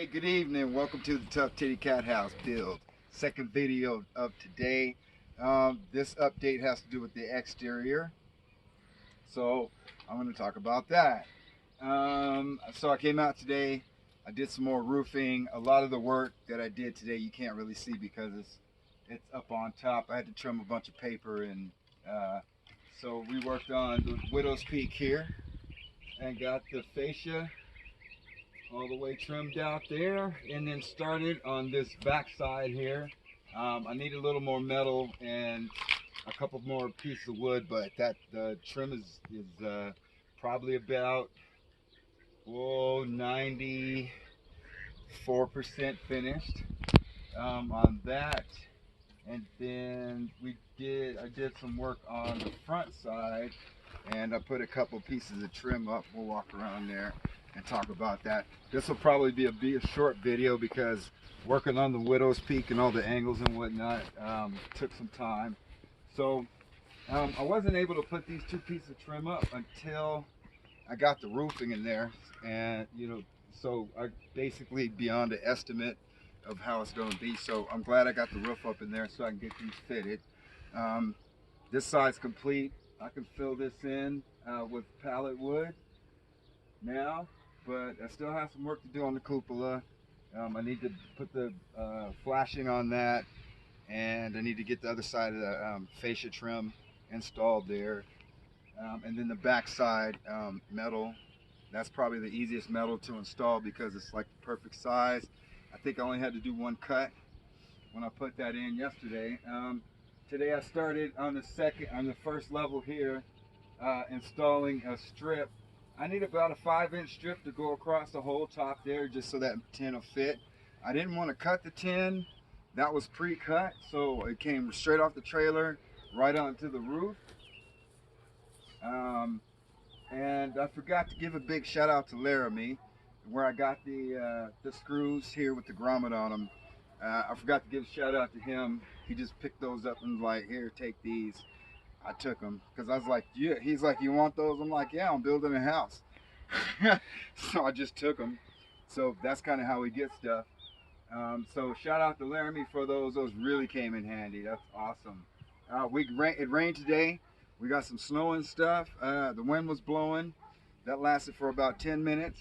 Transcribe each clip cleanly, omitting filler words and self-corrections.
Hey, good evening. Welcome to the Tuff Titty Cathouse build. Second video of today. This update has to do with the exterior, so I'm going to talk about that. So I came out today. I did some more roofing. A lot of the work that I did today you can't really see because it's up on top. I had to trim a bunch of paper, and so we worked on the widow's peak here and got the fascia all the way trimmed out there, and then started on this back side here. I need a little more metal and a couple more pieces of wood, but the trim is probably about 94% finished on that. And then I did some work on the front side, and I put a couple pieces of trim up. We'll walk around there and talk about that. This will probably be a short video because working on the widow's peak and all the angles and whatnot took some time. So I wasn't able to put these two pieces of trim up until I got the roofing in there, and so I basically beyond the estimate of how it's going to be. So I'm glad I got the roof up in there so I can get these fitted. This side's complete. I can fill this in with pallet wood now, but I still have some work to do on the cupola. I need to put the flashing on that, and I need to get the other side of the fascia trim installed there. And then the back side metal, that's probably the easiest metal to install because it's like the perfect size. I think I only had to do one cut when I put that in yesterday. Today I started on the first level here, installing a strip. I need about a 5-inch strip to go across the whole top there, just so that tin will fit. I didn't want to cut the tin. That was pre-cut, so it came straight off the trailer right onto the roof. And I forgot to give a big shout out to Laramie, where I got the screws here with the grommet on them. I forgot to give a shout out to him. He just picked those up and was like, here, take these. I took them because I was like, yeah. He's like, you want those? I'm like, yeah, I'm building a house. So I just took them. So that's kind of how we get stuff. So shout out to Laramie for those. Those really came in handy. That's awesome. It rained today. We got some snow and stuff. The wind was blowing. That lasted for about 10 minutes.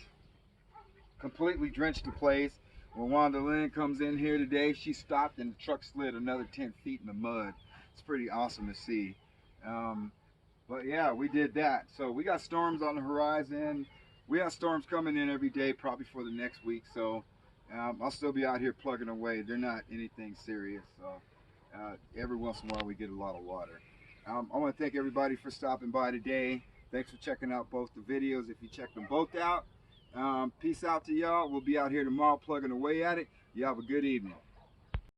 Completely drenched the place. When Wanda Lynn comes in here today, she stopped and the truck slid another 10 feet in the mud. It's pretty awesome to see. But yeah, we did that. So we got storms on the horizon. We have storms coming in every day, probably for the next week. So I'll still be out here plugging away. They're not anything serious. So every once in a while we get a lot of water. I want to thank everybody for stopping by today. Thanks for checking out both the videos if you checked them both out. Peace out to y'all. We'll be out here tomorrow plugging away at it. You have a good evening.